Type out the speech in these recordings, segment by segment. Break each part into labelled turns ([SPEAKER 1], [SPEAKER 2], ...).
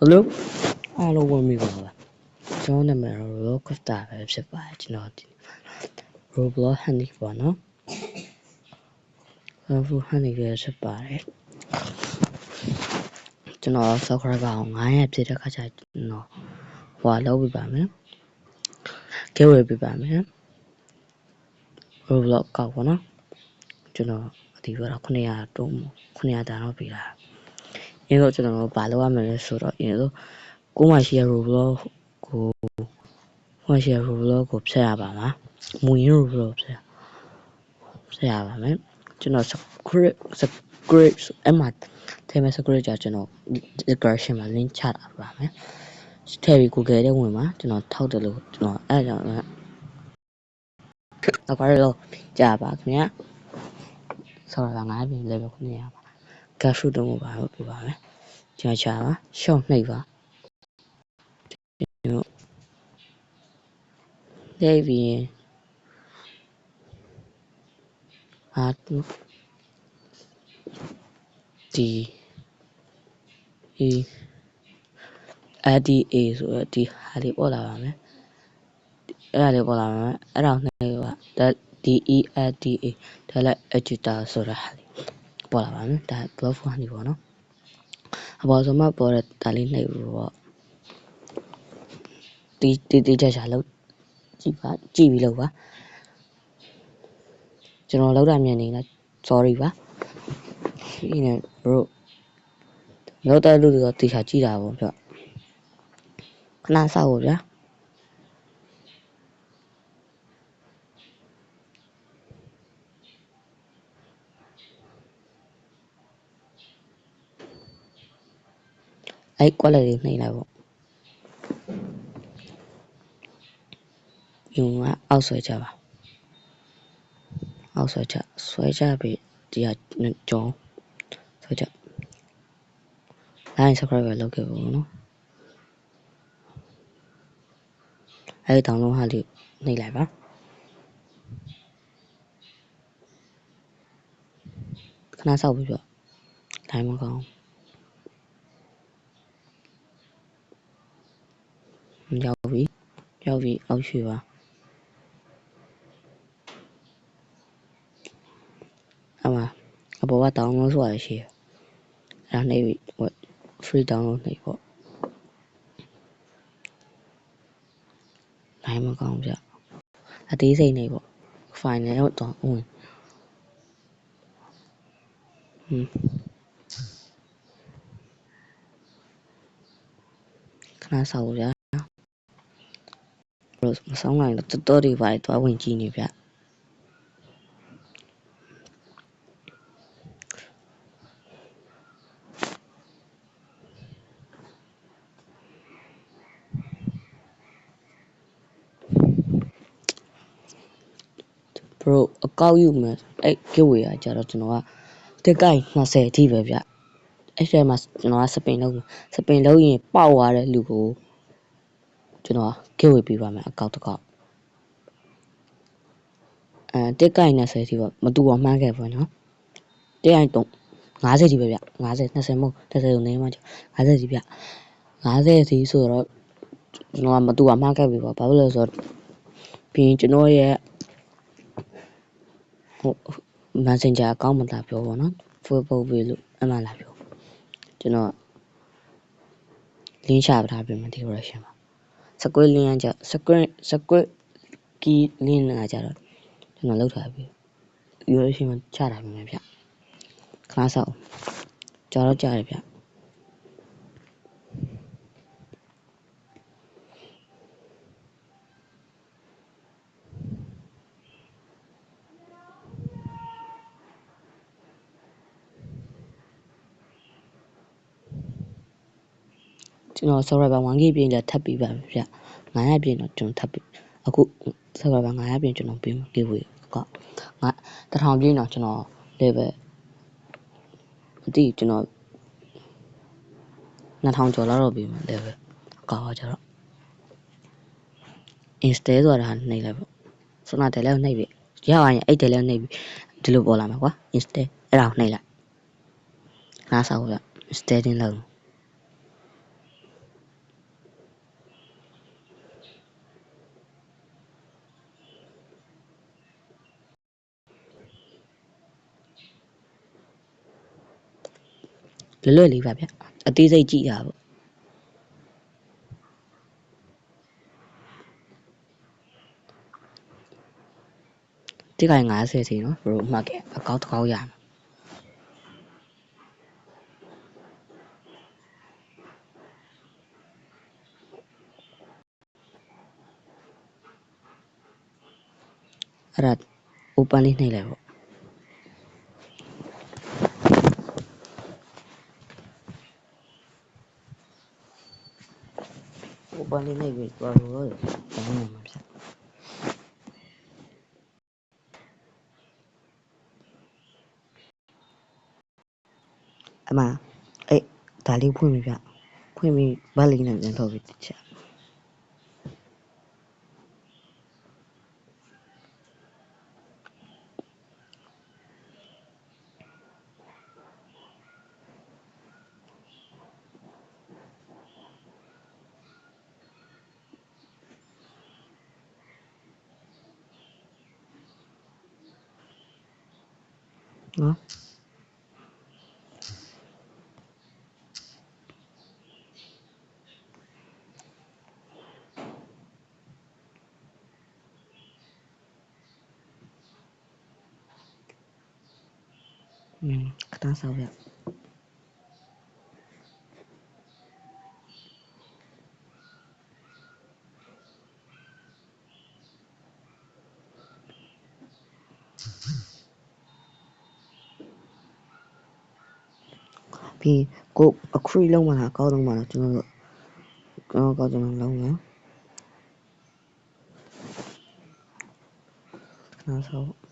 [SPEAKER 1] Hello အားလုံးဝင်ပြီပါပါကျွန်တော်နာမည်တော့ Rocksta ပဲဖြစ်ပါတယ်ကျွန်တော်ဒီ Roblox Honey ပေါ့နော် Roblox Honey ရဲ့ဖြစ်ပါတယ်ကျွန်တော် subscriber အောင်900ပြည့်တဲ့ခါကျကျွန်တော်ဟွာလောက်ပြပါမယ် giveaway ပြပါမယ် Roblox ကောက်ပေါ့နော်ကျွန်တော်ဒီကတော့900တုံး900တန်တော့ပြလာအင်းတော့ကျွန်တော်ဘာလုပ်ရမလဲဆိုတော့အင်းတော့ကိုမှရှိရ Roblox ကိုRoblox ကိုဖျက်ရပါမှာမူရင်း Roblox ဖျက်ရပါမယ်ကျွန်တော် script အမှထဲမှာ script ကြကျွန်တော် description မှာ link ချတာပါမယ်ထည့်ပြီး Google ထဲဝင်မှာကျွန်တော်ထောက်တယ်လို့ကျွန်တော်အဲ့ကြောင့်အခုတော့ကြာပါခင်ဗျာဆော်ရငါးပြင် level 900ပါ cash တုံးပါလို့ပြပါမယ်ကျွန်တော်ချပါရှော့နှိပ်ပါနေပြီးအာဒီADA ဆိုတော့ဒီဟာလေးပေါ်လာပါမယ်အဲ့ဒါလေးပေါ်လာမယ်အဲ့ဒါနဲ့က DEADA ဒါလည်း editor ဆိုတာဟာလေးပေါ်လာပါမယ်ဒါ block နေပေါ့နော်အပေါ်ဆုံးမှာပေါ်တဲ့ဒါလေးနှိပ်ပြီးတော့တီချာလောက်ကြည့်ပြီးလောက်ပါကျွန်တော်လောက်တာမြန်နေလား sorry ပါဒီနေ့တို့လောက်တဲ့လူတွေကတီချာကြည့်တာပေါ့ဗျခဏစောက်ပါဗျာအဲ့ quality နှိပ်လိုက်ပေါ့ယူကအောက်ဆွဲချပါအောက်ဆွဲချပြီးဒီဟာကြောင်းဆွဲချ like subscribe လုပ်ခဲ့ပါဦးနော်အဲ့တောင်လုံးဟာလေးနှိပ်လိုက်ပါခဏစောက်ပြီးတော့ line မကောင်းရောက်ပြီအောက်ရွှေ့ပါအပေါ်က download ဆိုတာရှိတယ်အဲ့ဒါနှိပ်ပြီး free download နှိပ်ပေါ့ line မကောင်းဗျအသေးစိတ်နှိပ်ပေါ့ file နဲ့တော့ဝင်ခဏစောက်ဗျာမဆောင်နိုင်တော့တော်တွေပါတော့ဝင်ကြည့်နေဗျဘရိုအကောက်ယူမယ်အဲ့ giveaway ကကြတော့ကျွန်တော်ကတက်ကိုက်20အထိပဲဗျအဲ့ထဲမှာကျွန်တော်ကစပင်လုပ်ရင်ပေါက်သွားတဲ့လူကိုကျွန်တော် giveaway ပေးပါမယ်အကောက်တစ်ကောက်တက်ကိုက်20အထိပေါ့မတူအောင်မှန်းခဲ့ပေါ့နော်တက်ကိုက်တော့50ကြီးပဲဗျ50 20မဟုတ်30ကိုနေမှ50ကြီးဗျ50ကြီးဆိုတော့ကျွန်တော်ကမတူအောင်မှန်းခဲ့ပြီပေါ့ဘာလို့လဲဆိုတော့ပြီးရင်ကျွန်တော်ရဲ့Messenger အကောင့်မလာပြောပေါ့နော် Facebook ပေးလို့အမှန်လာပြောကျွန်တော် link ချထားပေးမယ် description မှာ script link ကscript key link ကကြတော့ကျွန်တော်လောက်ထားပြီ description မှာချထားပေးမယ်ဗျခဏစောက်ကြာတော့ကြာတယ်ဗျကျွန်တော် subscriber 1k ပြင်ကြထပ်ပြီးပါဗျ900ပြင်တော့ကျွန်တော်ထပ်ပြီးအခု subscriber 900ပြင်ကျွန်တော်ပြီး giveaway က1000ပြင်တော့ကျွန်တော် level မသိကျွန်တော်2000ကျော်လောက်တော့ပြီးမယ် level ကောကြတော့ install ဆိုတာနှိပ်လိုက်ပေါ့စနတယ်လည်းနှိပ်ပြီရအောင်ရင်အဲ့တယ်လည်းနှိပ်ပြီဒီလိုပေါ်လာမှာကွာ install အဲ့ဒါကိုနှိပ်လိုက်နားဆောက်ရ installing လုပ် လွယ်လေးပါဗျအသေးစိတ်ကြည့်တာပေါ့ဒီကိုင်50စီနော်ဘရိုမှတ်ခဲ့အကောက်တစ်ကောက်ရမယ်အဲ့ဒါ open လေးနှိပ်လိုက်ပေါ့open လေးနှိပ်ပြီးတော့တော့တောင်းနေမှာဗျအမအဲ့ဒါလေးဖွင့်ပြီဗျဖွင့်ပြီးဘတ်လေးနဲ့ပြန်ထုတ်ပြီးတစ်ချက်နော်ခဏဆောက်ဗျပြီးကိုအခရီးလုံးမလားကောက်လုံးမလားကျွန်တော်ကောက်ကျွန်တော်လုံးမယ်ခဏဆောက်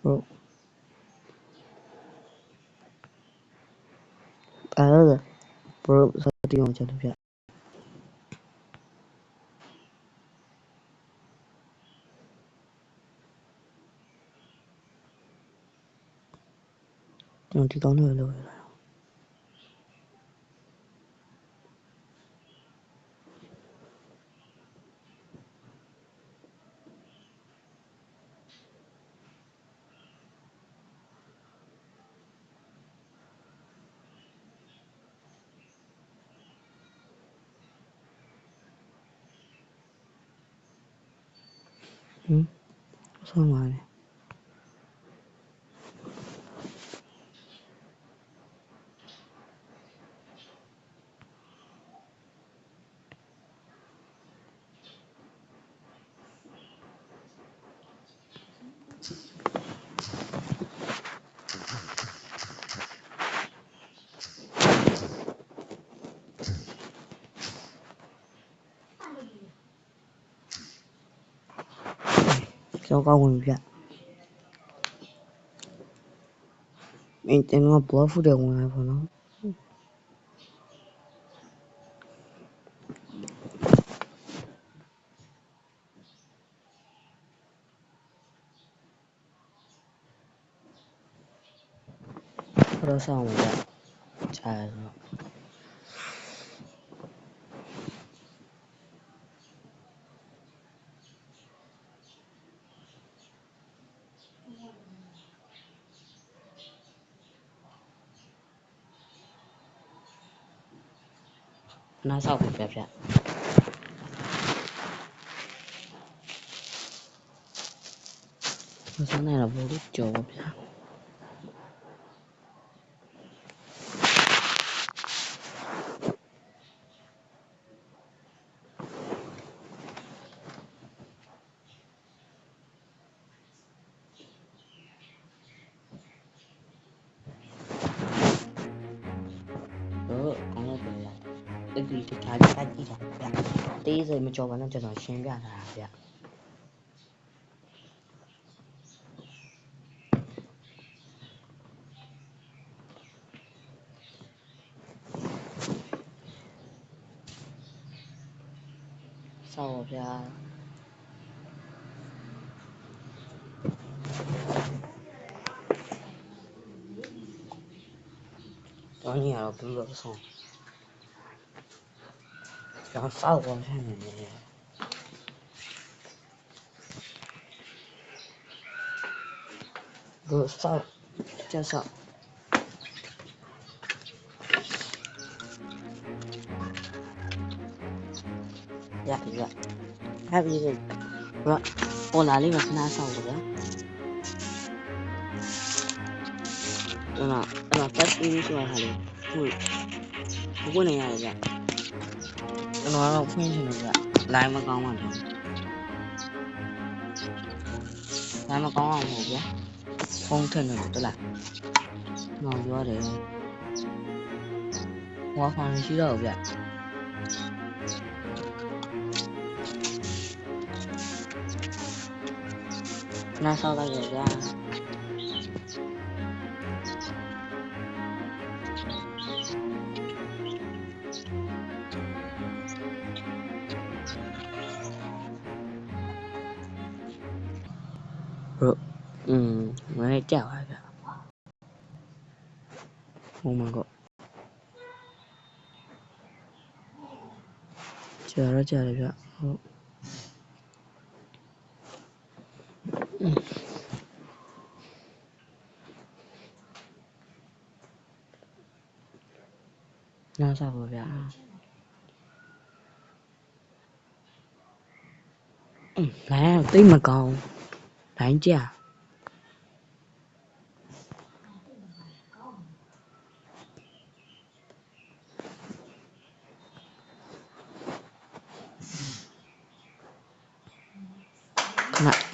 [SPEAKER 1] ဟုတ်အဲ့ဒါဘရိုစတီအောင်ချက်လို့ဗျကျွန်တော်ဒီကောင်းတွေလို့ရဆောင်းပါလေကျွန်တော်ကောက်ဝင်ပြီဗျအင်းကျွန်တော်ဘလော့ဖူးတယ်ဝင်လာပေါ့နော်ဘရိုဆောင်းပါဗျကြာရတော့နားဆောက်ပြီဗျဆောင်းနေတော့ဘို့လို့ကြော်ပါဗျတို့ကောင်းလို့ပြရအဲ့ဒီတခြားတက်ကြည့်တာဗျတေးစိမ်မကြော်ပါနဲ့ကျွန်တော်ရှင်းပြထားတာဗျဆောက်ပါဗျတောင်းကြီးကတော့ဘူးလို့ဆောင်း讲啥我看呢？不啥，叫啥？呀呀，还不是我哪里没看他啥我的？first video ဆိုတာဟာလေဘုနေရတယ်ဗျကျွန်တော်ကတော့ဖွင့်ရှင်လို့ဗျ line မကောင်းပါဘူး line မကောင်းအောင်မဟုတ်ဗျဖုန်းထက်နေလို့တလားကျွန်တော်ပြောတယ်ဟိုဖောင်ရှိတော့ဗျနားဆောက်လိုက်ရဗျ မနေ့ကြောက်ပါဗျဟိုမှာကကြာရကြတယ်ဗျဟုတ်နားဆောက်ပါဗျလိုင်းသိမကောင်းလိုင်းကြာ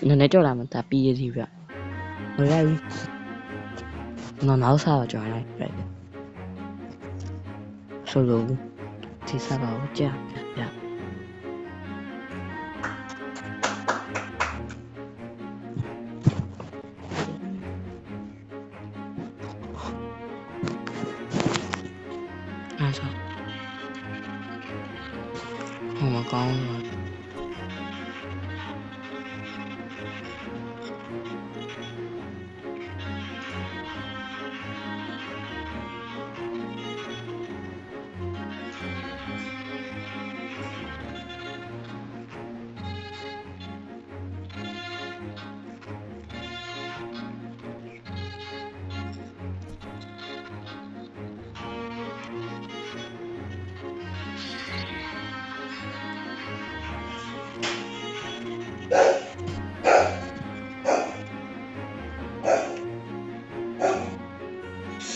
[SPEAKER 1] နည်းနည်းကြောက်လာမှဒါပြီးရသေးဗျမရဘူးနော်နောက်စားတော့ကြောင်းလိုက်ပြဆိုလို့ဒီစားပါဦးကြာဗျအားစားဟိုမကောင်းဘူး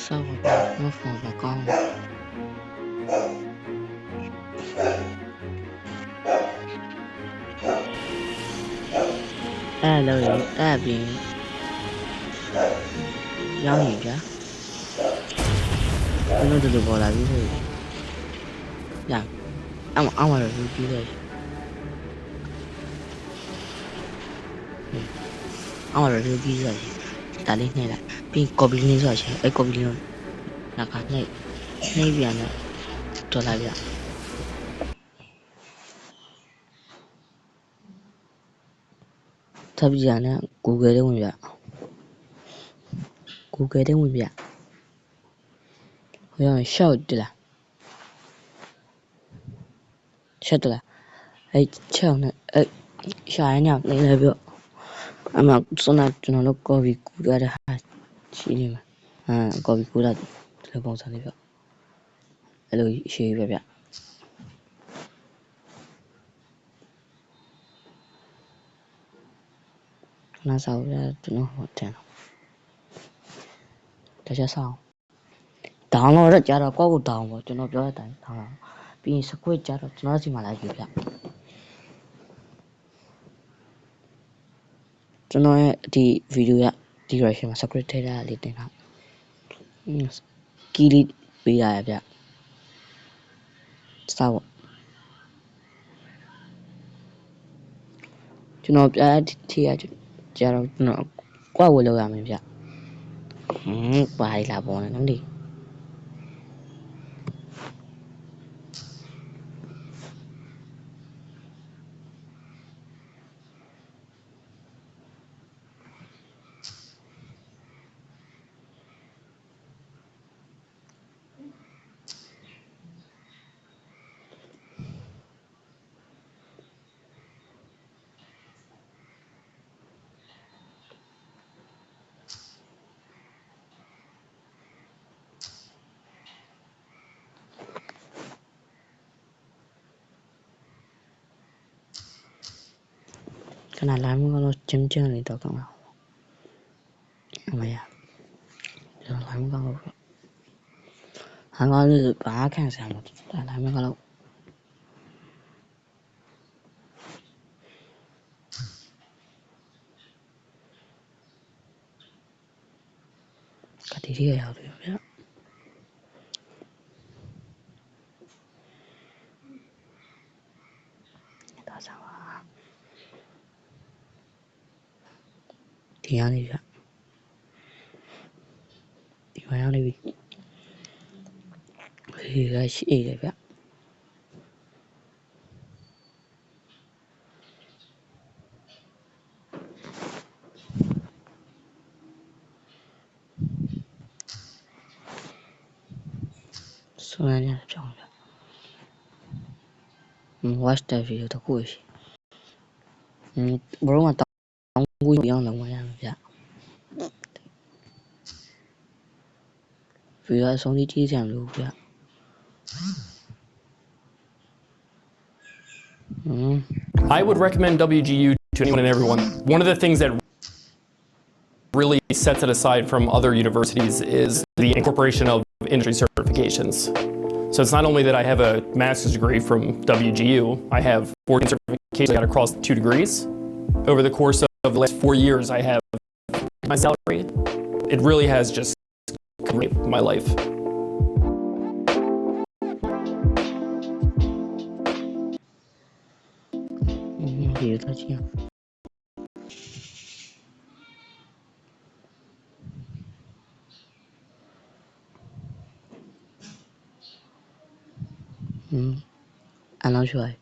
[SPEAKER 1] ဆောက်ပါမဖုန်းမကောင်းအဲ့လိုအဲ့ပြီးရောင်းရင်ဗျာဘယ်လိုတူပေါ်လာပြီဆိုရအောင်ရပြီးပြီးတယ်အောင်ရပြီးပြီးတယ်ဒါလေးနှိမ့်လိုက်ပြီး copy လေးဆိုချင်အဲ့ copy လေးတော့နောက်ကနှိမ့်ပြန်တော့တော်လာဗျထပ်ပြီးရနဲ့ Google ထဲဝင်ဗျ Google ထဲဝင်ဗျဟိုရရှောက်တလားချက်တလားအဲ့ချက်အောင်နဲ့အဲ့ရှာရင်းနေလဲပြောအမစွမ်းကျွန်တော်တို့ copy ကူရတဲ့ဟာရှိနေမှာcopy ကူရတဲ့ပုံစံလေးပြောအဲ့လိုရှိပြဗျနားဆောက်ရကျွန်တော်ဟိုတယ်တခြားဆောက် download ရကြတော့ကိုယ့်ကို down ပေါ့ကျွန်တော်ပြောတဲ့အတိုင်း down ပြီးရင် script ကြတော့ကျွန်တော်စီမှာလိုက်ပြီဗျကျွန်တော်ရဲ့ဒီ video ရ direction မှာ script ထည့်ထားလေးတင်ထားkey လေးပေးရဗျစောက်ကျွန်တော်ပြထည့်ရကြတော့ကျွန်တော်ကွက်ဝယ်လောက်ရမယ်ဗျပါရီလာပေါ်နေနော်ဒီ ကျွန်တော်လိုင်းမကတော့ကျင်းလေးတော့ကောင်းလားအမရကျွန်တော်လိုင်းမကတော့ဟန်ကောင်းလေးဘာခံစားမှာဒါလိုင်းမကတော့ကတိရရောက်တယ်ဗျဒါစားပါဒီရနေဗျဒီမှာရောက်နေပြီဒီကရှိတယ်ဗျဆွမ်းရကြောင်းဗျwatch the video တခုရှိဘရောမှာတောင်းကိုပြောင်းလာမှရမှာဗျဗီဒီယိုအဆုံးထိကြည့်ကြမလို့ဗျ
[SPEAKER 2] I would recommend WGU to anyone and everyone. One of the things that really sets it aside from other universities is the incorporation of industry certifications. So it's not only that I have a master's degree from WGU, I have 14 certifications I got across 2 degrees. Over the course of the last 4 years, I have my salary. It really has just made my life.
[SPEAKER 1] I'm not sure.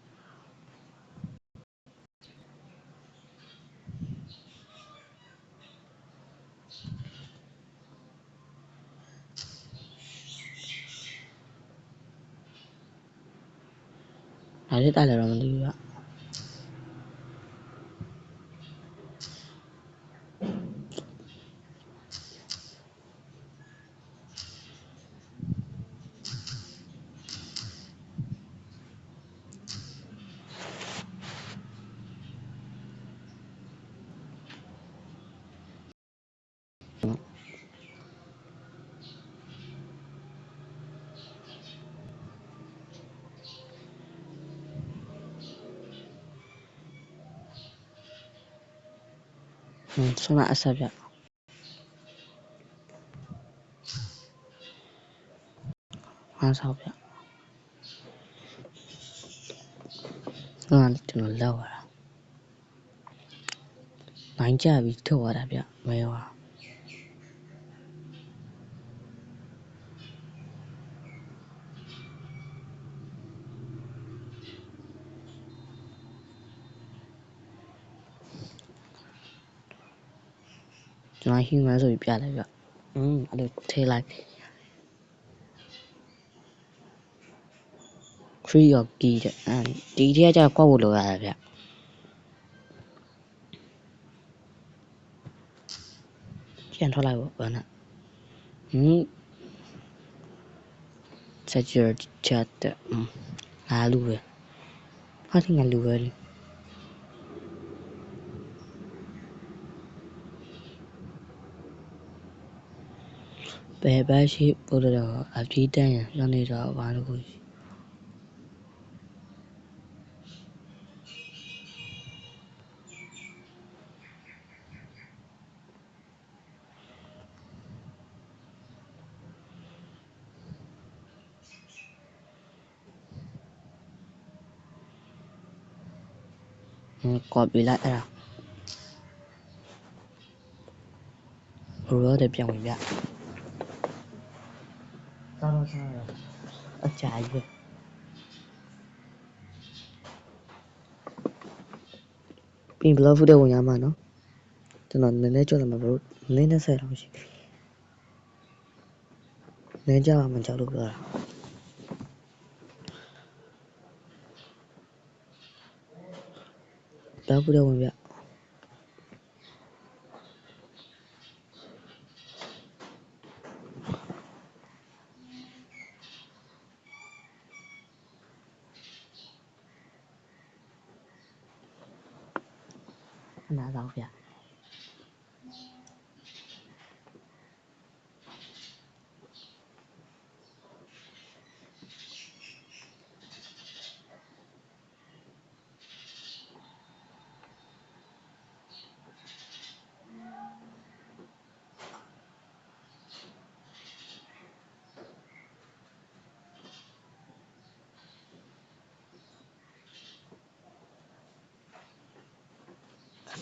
[SPEAKER 1] I did that around the so not a subject. How's up? I need to know lower. နိုင်ကြပြီထုတ်ရတာဗျမဲရောကျွန်တော်ဟီမန်ဆိုပြီးပြလိုက်ဗျအဲ့လိုထဲလိုက် free of key တဲ့ဒီထဲကကြာကွက်ဖို့လိုရတယ်ဗျပြန်ထွက်လိုက်ပေါ့ဘာနဲ့security chat တဲ့ငါလူပဲဟာဒီငါလူပဲလေဘယ်ဘက်ရှိပို့တော့အပြေးတန်းရရောက်နေတော့ဘာလို့ကိုcopy လိုက်အဲ့ဒါရောတဲ့ပြောင်းပြစားတော့အကြာကြီးပဲပြင်ဘလော့ဖူတဲ့ဝင်ရမှာနော်ကျွန်တော်နည်းနည်းကြောက်တယ်မှာဘလို့နည်းနည်းဆက်တော့ရှိနည်းကြပါမှကြောက်လို့ပြောတာဘလော့ဖူတဲ့ဝင်ပြ နာတော့ဗျာ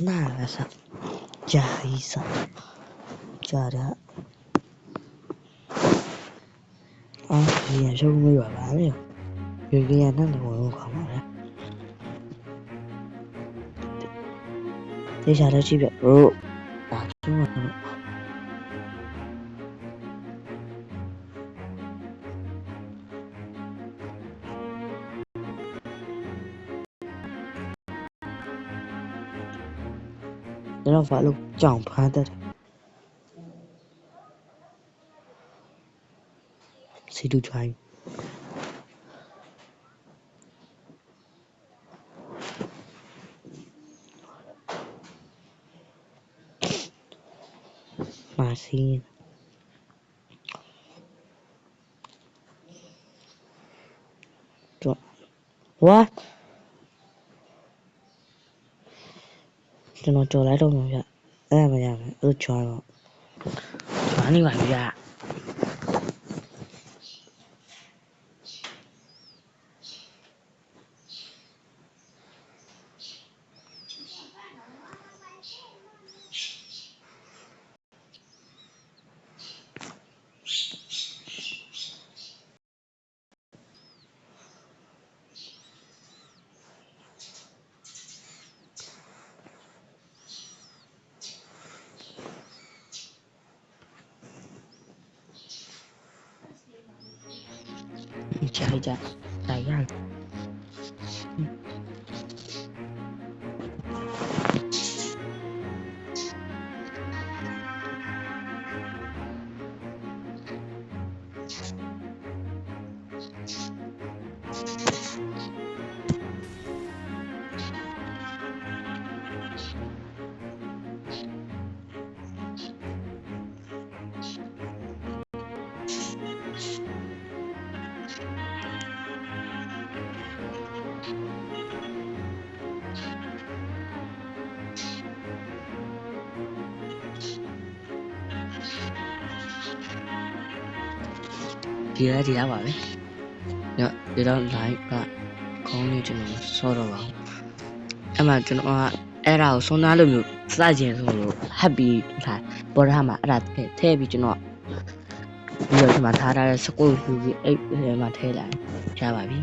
[SPEAKER 1] နာလည်းစဂျာရီစဂျာရအော်ဒီရရှုံးမရပါလေရေကြီးရတဲ့လူဝင်ခေါ်ပါလေတေချာတော့ကြည့်ပြဘရိုဒါကျုံးတော့ကျွန်တော်ဘာလို့ကြောင်ဖားတတ်စီတူချိုင်းမာစီတော့ what ကျွန်တော်ကြော်လိုက်တော့မှာဗျအဲ့ဒါမရဘူးအဲ့ချွားတော့ချွားနေပါဗျကြာတိုင်ရဒီရပါပဲညဒီတော့ live ကခေါင်းလေးကျွန်တော်ဆော့တော့ပါအဲ့မှာကျွန်တော်ကအဲ့ဒါကိုစွန်းသားလိုမျိုးစကြင်ဆိုလို့ happy ထားပေါ်ထားမှာအဲ့ဒါထည့်ပြီးကျွန်တော်ပြီးတော့ဒီမှာထားတဲ့စကုတ်လူကြီးအဲ့ဒီမှာထည့်လိုက်ရပါပြီ